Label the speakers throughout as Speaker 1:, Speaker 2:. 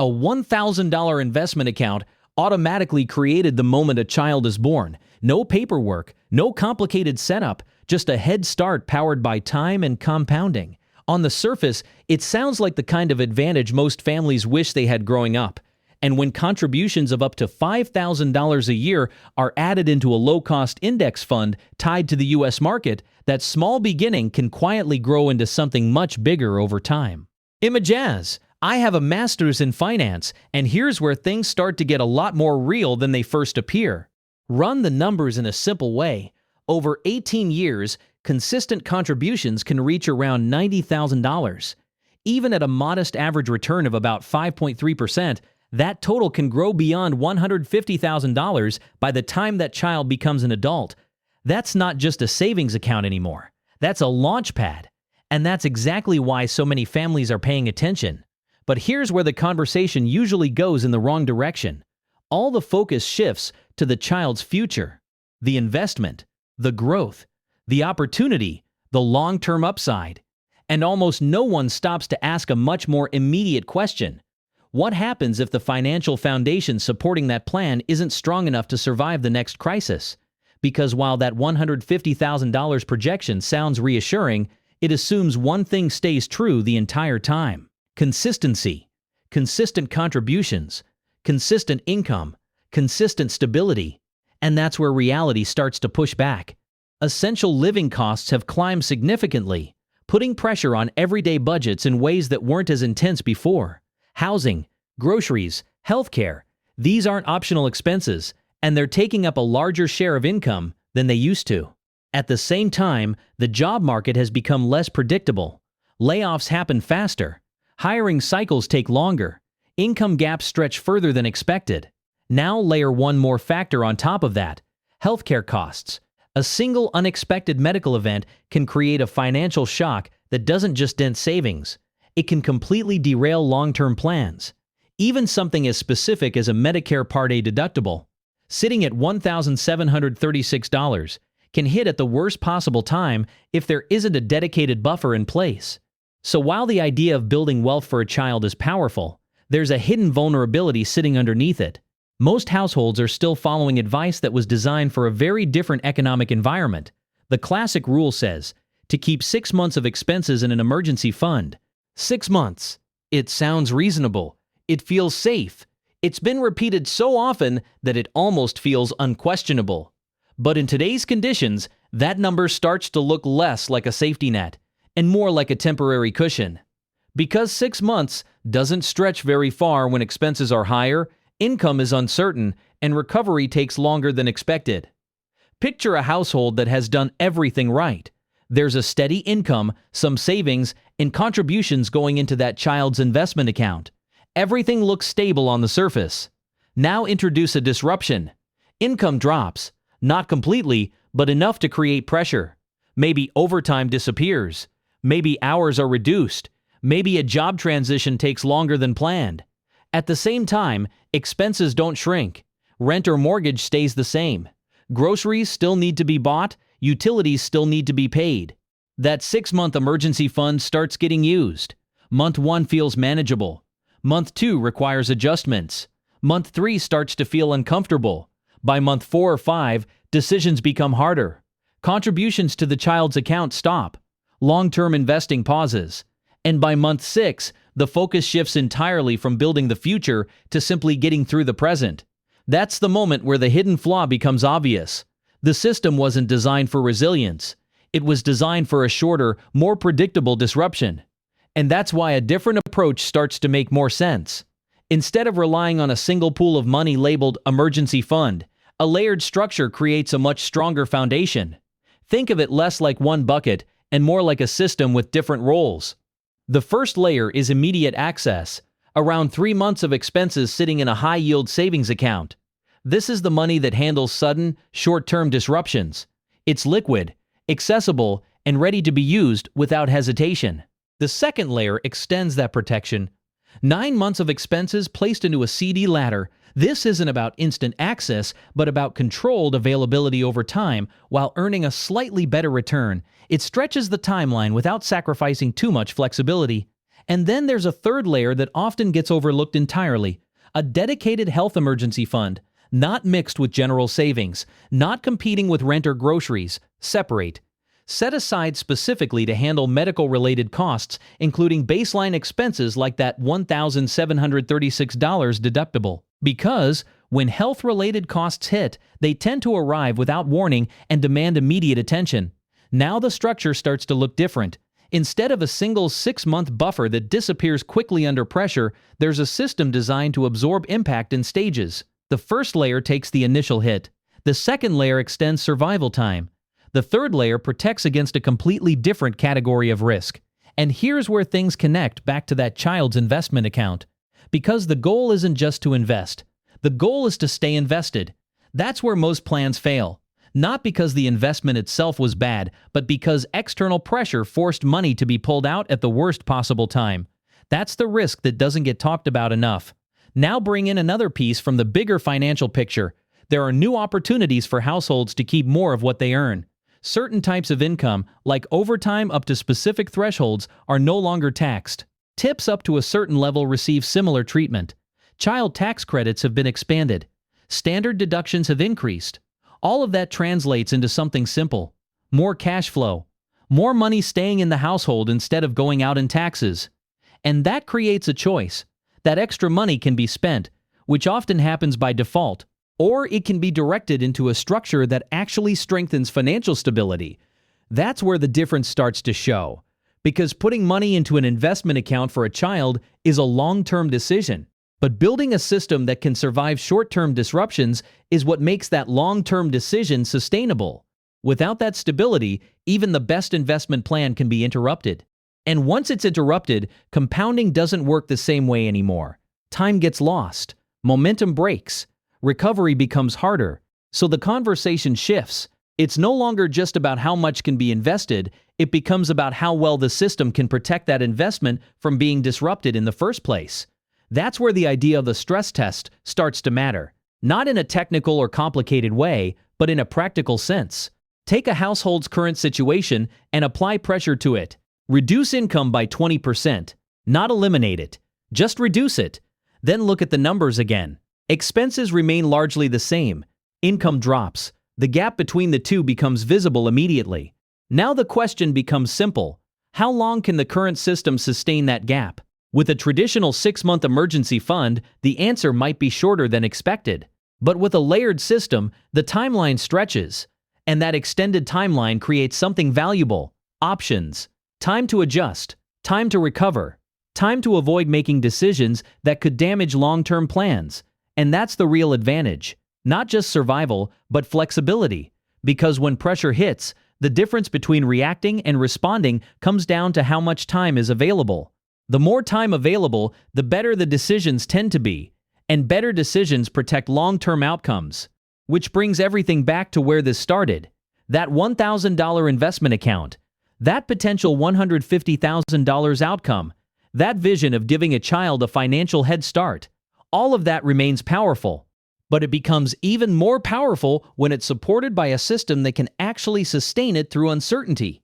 Speaker 1: A $1,000 investment account automatically created the moment a child is born. No paperwork, no complicated setup, just a head start powered by time and compounding. On the surface, it sounds like the kind of advantage most families wish they had growing up. And when contributions of up to $5,000 a year are added into a low-cost index fund tied to the U.S. market, that small beginning can quietly grow into something much bigger over time. Imajaz, I have a master's in finance, and here's where things start to get a lot more real than they first appear. Run the numbers in a simple way. Over 18 years, consistent contributions can reach around $90,000. Even at a modest average return of about 5.3%, that total can grow beyond $150,000 by the time that child becomes an adult. That's not just a savings account anymore. That's a launch pad. And that's exactly why so many families are paying attention. But here's where the conversation usually goes in the wrong direction. All the focus shifts to the child's future, the investment, the growth, the opportunity, the long-term upside. And almost no one stops to ask a much more immediate question. What happens if the financial foundation supporting that plan isn't strong enough to survive the next crisis? Because while that $150,000 projection sounds reassuring, it assumes one thing stays true the entire time. Consistency, consistent contributions, consistent income, consistent stability. And that's where reality starts to push back. Essential living costs have climbed significantly, putting pressure on everyday budgets in ways that weren't as intense before. Housing, groceries, healthcare, these aren't optional expenses, and they're taking up a larger share of income than they used to. At the same time, the job market has become less predictable. Layoffs happen faster. Hiring cycles take longer. Income gaps stretch further than expected. Now layer one more factor on top of that: healthcare costs. A single unexpected medical event can create a financial shock that doesn't just dent savings. It can completely derail long-term plans. Even something as specific as a Medicare Part A deductible, sitting at $1,736, can hit at the worst possible time if there isn't a dedicated buffer in place. So while the idea of building wealth for a child is powerful, there's a hidden vulnerability sitting underneath it. Most households are still following advice that was designed for a very different economic environment. The classic rule says to keep 6 months of expenses in an emergency fund. 6 months. It sounds reasonable. It feels safe. It's been repeated so often that it almost feels unquestionable. But in today's conditions, that number starts to look less like a safety net and more like a temporary cushion. Because 6 months doesn't stretch very far when expenses are higher, income is uncertain, and recovery takes longer than expected. Picture a household that has done everything right. There's a steady income, some savings, and contributions going into that child's investment account. Everything looks stable on the surface. Now introduce a disruption. Income drops, not completely, but enough to create pressure. Maybe overtime disappears. Maybe hours are reduced. Maybe a job transition takes longer than planned. At the same time, expenses don't shrink. Rent or mortgage stays the same. Groceries still need to be bought. Utilities still need to be paid. That 6-month emergency fund starts getting used. Month 1 feels manageable. Month 2 requires adjustments. Month 3 starts to feel uncomfortable. By month 4 or 5, decisions become harder. Contributions to the child's account stop. Long-term investing pauses. And by month 6, the focus shifts entirely from building the future to simply getting through the present. That's the moment where the hidden flaw becomes obvious. The system wasn't designed for resilience. It was designed for a shorter, more predictable disruption. And that's why a different approach starts to make more sense. Instead of relying on a single pool of money labeled emergency fund, a layered structure creates a much stronger foundation. Think of it less like one bucket and more like a system with different roles. The first layer is immediate access, around 3 months of expenses sitting in a high-yield savings account. This is the money that handles sudden, short-term disruptions. It's liquid, accessible, and ready to be used without hesitation. The second layer extends that protection. 9 months of expenses placed into a CD ladder. This isn't about instant access, but about controlled availability over time while earning a slightly better return. It stretches the timeline without sacrificing too much flexibility. And then there's a third layer that often gets overlooked entirely: a dedicated health emergency fund, not mixed with general savings, not competing with rent or groceries. Separate. Set aside specifically to handle medical-related costs, including baseline expenses like that $1,736 deductible. Because when health-related costs hit, they tend to arrive without warning and demand immediate attention. Now the structure starts to look different. Instead of a single 6-month buffer that disappears quickly under pressure, there's a system designed to absorb impact in stages. The first layer takes the initial hit. The second layer extends survival time. The third layer protects against a completely different category of risk. And here's where things connect back to that child's investment account. Because the goal isn't just to invest. The goal is to stay invested. That's where most plans fail. Not because the investment itself was bad, but because external pressure forced money to be pulled out at the worst possible time. That's the risk that doesn't get talked about enough. Now bring in another piece from the bigger financial picture. There are new opportunities for households to keep more of what they earn. Certain types of income, like overtime up to specific thresholds, are no longer taxed. Tips up to a certain level receive similar treatment. Child tax credits have been expanded. Standard deductions have increased. All of that translates into something simple: more cash flow. More money staying in the household instead of going out in taxes. And that creates a choice. That extra money can be spent, which often happens by default, or it can be directed into a structure that actually strengthens financial stability. That's where the difference starts to show. Because putting money into an investment account for a child is a long-term decision. But building a system that can survive short-term disruptions is what makes that long-term decision sustainable. Without that stability, even the best investment plan can be interrupted. And once it's interrupted, compounding doesn't work the same way anymore. Time gets lost. Momentum breaks. Recovery becomes harder. So the conversation shifts. It's no longer just about how much can be invested. It becomes about how well the system can protect that investment from being disrupted in the first place. That's where the idea of the stress test starts to matter. Not in a technical or complicated way, but in a practical sense. Take a household's current situation and apply pressure to it. Reduce income by 20%. Not eliminate it. Just reduce it. Then look at the numbers again. Expenses remain largely the same. Income drops. The gap between the two becomes visible immediately. Now the question becomes simple. How long can the current system sustain that gap? With a traditional 6-month emergency fund, the answer might be shorter than expected. But with a layered system, the timeline stretches. And that extended timeline creates something valuable: options. Time to adjust. Time to recover. Time to avoid making decisions that could damage long-term plans. And that's the real advantage. Not just survival, but flexibility. Because when pressure hits, the difference between reacting and responding comes down to how much time is available. The more time available, the better the decisions tend to be. And better decisions protect long-term outcomes. Which brings everything back to where this started. That $1,000 investment account. That potential $150,000 outcome. That vision of giving a child a financial head start. All of that remains powerful. But it becomes even more powerful when it's supported by a system that can actually sustain it through uncertainty.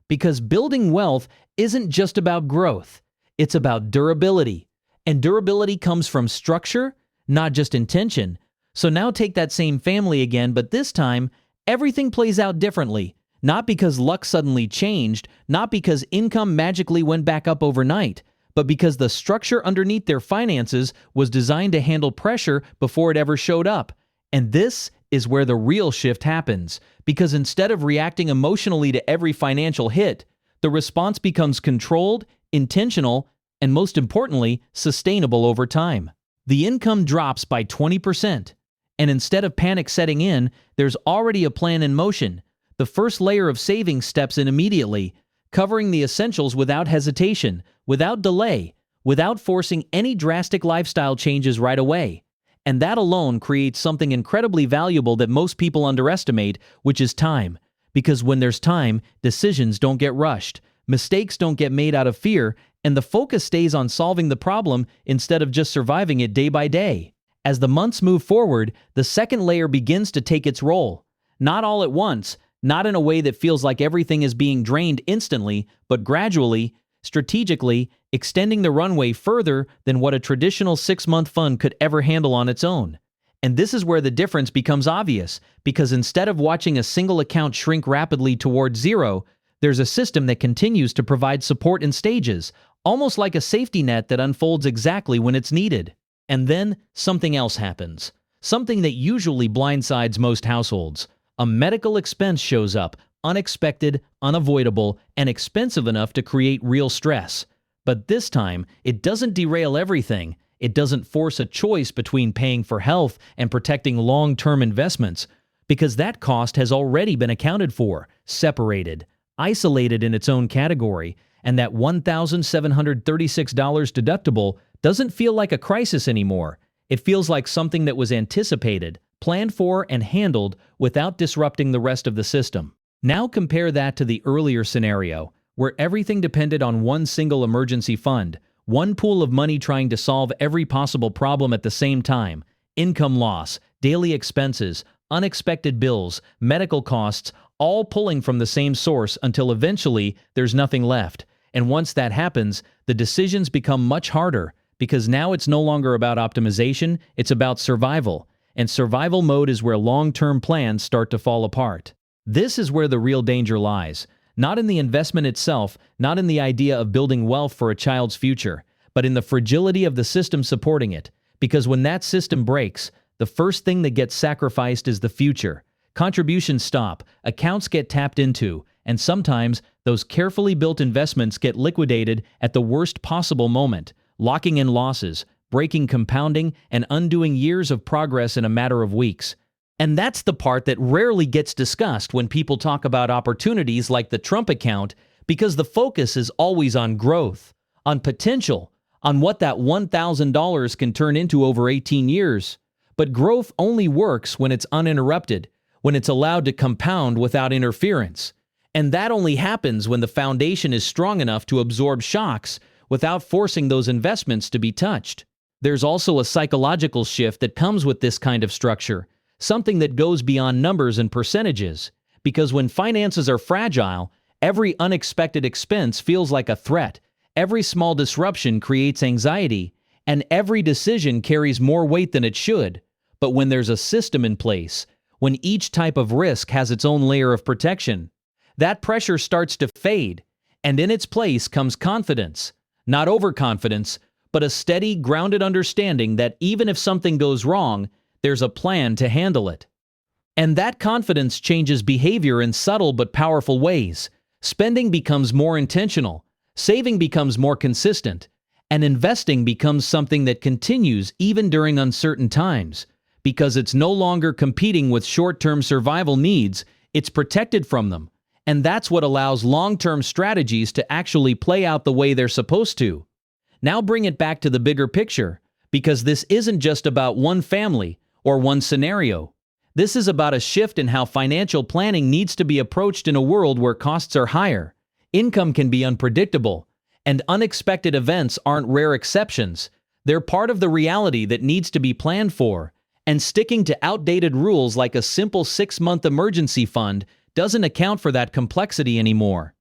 Speaker 1: Because building wealth isn't just about growth. It's about durability. And durability comes from structure, not just intention. So now take that same family again, but this time, everything plays out differently. Not because luck suddenly changed, not because income magically went back up overnight, but because the structure underneath their finances was designed to handle pressure before it ever showed up. And this is where the real shift happens, because instead of reacting emotionally to every financial hit, the response becomes controlled, intentional, and most importantly, sustainable over time. The income drops by 20%, and instead of panic setting in, there's already a plan in motion. The first layer of savings steps in immediately, covering the essentials without hesitation, without delay, without forcing any drastic lifestyle changes right away. And that alone creates something incredibly valuable that most people underestimate, which is time. Because when there's time, decisions don't get rushed, mistakes don't get made out of fear, and the focus stays on solving the problem instead of just surviving it day by day. As the months move forward, the second layer begins to take its role. Not all at once, not in a way that feels like everything is being drained instantly, but gradually, strategically extending the runway further than what a traditional 6-month fund could ever handle on its own. And this is where the difference becomes obvious, because instead of watching a single account shrink rapidly toward zero, there's a system that continues to provide support in stages, almost like a safety net that unfolds exactly when it's needed. And then something else happens. Something that usually blindsides most households. A medical expense shows up, unexpected, unavoidable, and expensive enough to create real stress. But this time, it doesn't derail everything. It doesn't force a choice between paying for health and protecting long-term investments, because that cost has already been accounted for, separated, isolated in its own category, and that $1,736 deductible doesn't feel like a crisis anymore. It feels like something that was anticipated, planned for, and handled without disrupting the rest of the system. Now compare that to the earlier scenario, where everything depended on one single emergency fund, one pool of money trying to solve every possible problem at the same time: income loss, daily expenses, unexpected bills, medical costs, all pulling from the same source until eventually there's nothing left. And once that happens, the decisions become much harder, because now it's no longer about optimization, it's about survival. And survival mode is where long-term plans start to fall apart. This is where the real danger lies. Not in the investment itself, not in the idea of building wealth for a child's future, but in the fragility of the system supporting it. Because when that system breaks, the first thing that gets sacrificed is the future. Contributions stop, accounts get tapped into, and sometimes those carefully built investments get liquidated at the worst possible moment, locking in losses, breaking compounding, and undoing years of progress in a matter of weeks. And that's the part that rarely gets discussed when people talk about opportunities like the Trump account, because the focus is always on growth, on potential, on what that $1,000 can turn into over 18 years. But growth only works when it's uninterrupted, when it's allowed to compound without interference. And that only happens when the foundation is strong enough to absorb shocks without forcing those investments to be touched. There's also a psychological shift that comes with this kind of structure. Something that goes beyond numbers and percentages, because when finances are fragile, every unexpected expense feels like a threat, every small disruption creates anxiety, and every decision carries more weight than it should. But when there's a system in place, when each type of risk has its own layer of protection, that pressure starts to fade, and in its place comes confidence. Not overconfidence, but a steady, grounded understanding that even if something goes wrong, there's a plan to handle it. And that confidence changes behavior in subtle but powerful ways. Spending becomes more intentional, saving becomes more consistent, and investing becomes something that continues even during uncertain times. Because it's no longer competing with short-term survival needs, it's protected from them. And that's what allows long-term strategies to actually play out the way they're supposed to. Now bring it back to the bigger picture, because this isn't just about one family or one scenario. This is about a shift in how financial planning needs to be approached in a world where costs are higher, income can be unpredictable, and unexpected events aren't rare exceptions. They're part of the reality that needs to be planned for, and sticking to outdated rules like a simple 6-month emergency fund doesn't account for that complexity anymore.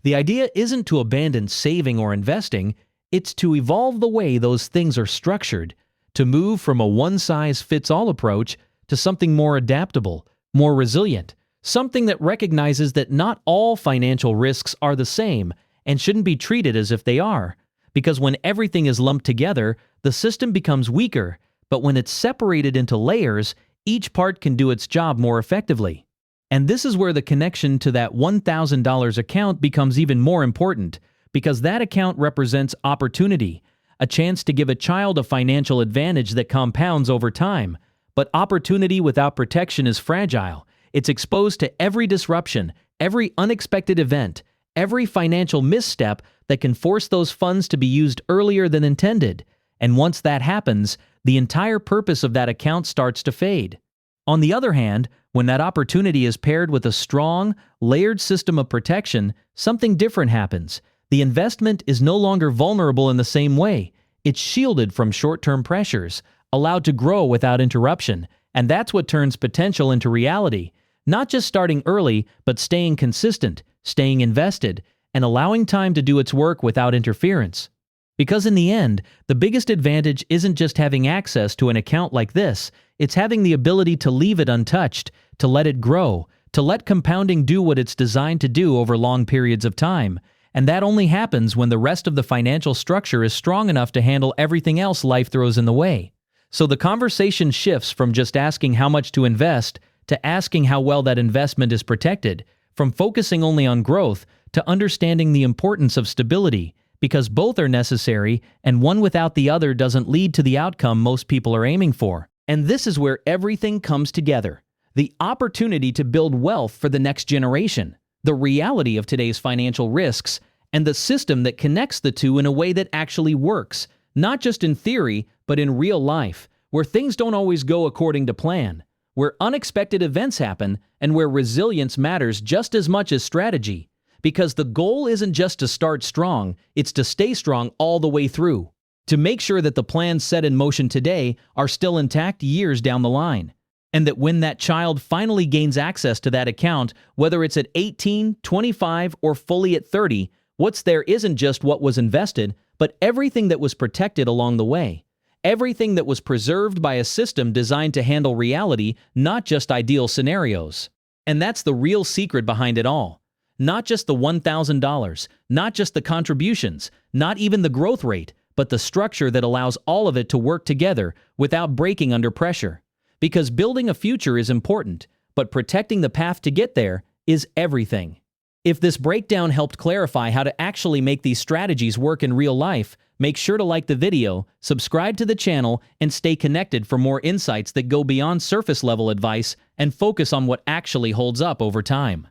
Speaker 1: The idea isn't to abandon saving or investing, it's to evolve the way those things are structured, to move from a one-size-fits-all approach to something more adaptable, more resilient, something that recognizes that not all financial risks are the same and shouldn't be treated as if they are. Because when everything is lumped together, the system becomes weaker, but when it's separated into layers, each part can do its job more effectively. And this is where the connection to that $1,000 account becomes even more important, because that account represents opportunity, a chance to give a child a financial advantage that compounds over time. But opportunity without protection is fragile. It's exposed to every disruption, every unexpected event, every financial misstep that can force those funds to be used earlier than intended. And once that happens, the entire purpose of that account starts to fade. On the other hand, when that opportunity is paired with a strong, layered system of protection, something different happens. The investment is no longer vulnerable in the same way. It's shielded from short-term pressures, allowed to grow without interruption, and that's what turns potential into reality. Not just starting early, but staying consistent, staying invested, and allowing time to do its work without interference. Because in the end, the biggest advantage isn't just having access to an account like this, it's having the ability to leave it untouched, to let it grow, to let compounding do what it's designed to do over long periods of time. And that only happens when the rest of the financial structure is strong enough to handle everything else life throws in the way. So the conversation shifts from just asking how much to invest to asking how well that investment is protected, from focusing only on growth to understanding the importance of stability, because both are necessary and one without the other doesn't lead to the outcome most people are aiming for. And this is where everything comes together. The opportunity to build wealth for the next generation, the reality of today's financial risks, and the system that connects the two in a way that actually works, not just in theory, but in real life, where things don't always go according to plan, where unexpected events happen, and where resilience matters just as much as strategy. Because the goal isn't just to start strong, it's to stay strong all the way through. To make sure that the plans set in motion today are still intact years down the line. And that when that child finally gains access to that account, whether it's at 18, 25, or fully at 30, what's there isn't just what was invested, but everything that was protected along the way. Everything that was preserved by a system designed to handle reality, not just ideal scenarios. And that's the real secret behind it all. Not just the $1,000, not just the contributions, not even the growth rate, but the structure that allows all of it to work together without breaking under pressure. Because building a future is important, but protecting the path to get there is everything. If this breakdown helped clarify how to actually make these strategies work in real life, make sure to like the video, subscribe to the channel, and stay connected for more insights that go beyond surface-level advice and focus on what actually holds up over time.